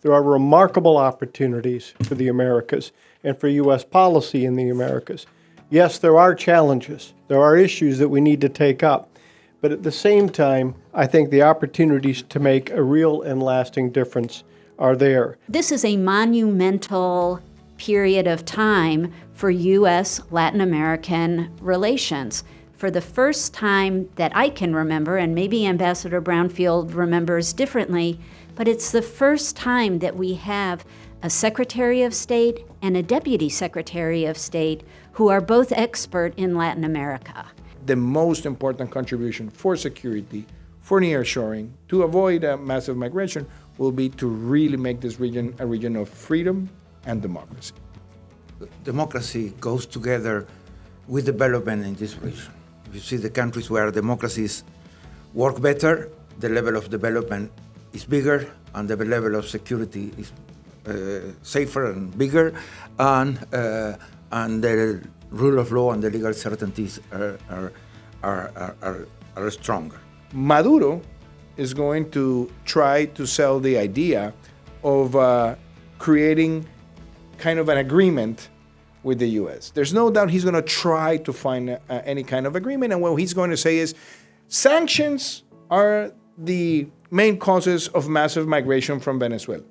there are remarkable opportunities for the Americas and for U.S. policy in the Americas. Yes, there are challenges. There are issues that we need to take up. But at the same time, I think the opportunities to make a real and lasting difference are there. This is a monumental period of time for U.S.-Latin American relations. For the first time that I can remember, and maybe Ambassador Brownfield remembers differently, but it's the first time that we have a Secretary of State and a Deputy Secretary of State who are both expert in Latin America. The most important contribution for security, for nearshoring, to avoid a massive migration, will be to really make this region a region of freedom and democracy. Democracy goes together with development in this region. You see the countries where democracies work better, the level of development is bigger, and the level of security is safer and bigger, and the rule of law and the legal certainties are stronger. Maduro is going to try to sell the idea of creating kind of an agreement with the U.S. There's no doubt he's going to try to find any kind of agreement, and what he's going to say is sanctions are the main causes of massive migration from Venezuela.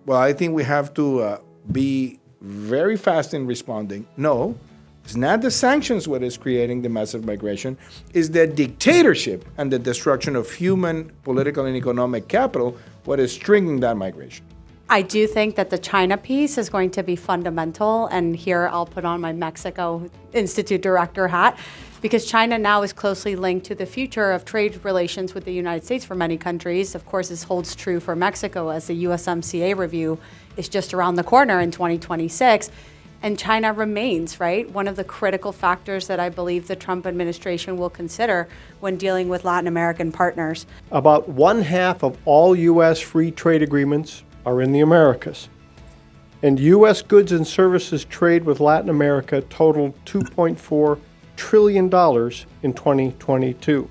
Well, I think we have to be very fast in responding. No, it's not the sanctions what is creating the massive migration, it's the dictatorship and the destruction of human, political, and economic capital what is stringing that migration. I do think that the China piece is going to be fundamental, and here I'll put on my Mexico Institute Director hat, because China now is closely linked to the future of trade relations with the United States for many countries. Of course, this holds true for Mexico, as the USMCA review is just around the corner in 2026. And China remains, right, one of the critical factors that I believe the Trump administration will consider when dealing with Latin American partners. About 1/2 of all U.S. free trade agreements are in the Americas. And U.S. goods and services trade with Latin America totaled $2.4 trillion in 2022.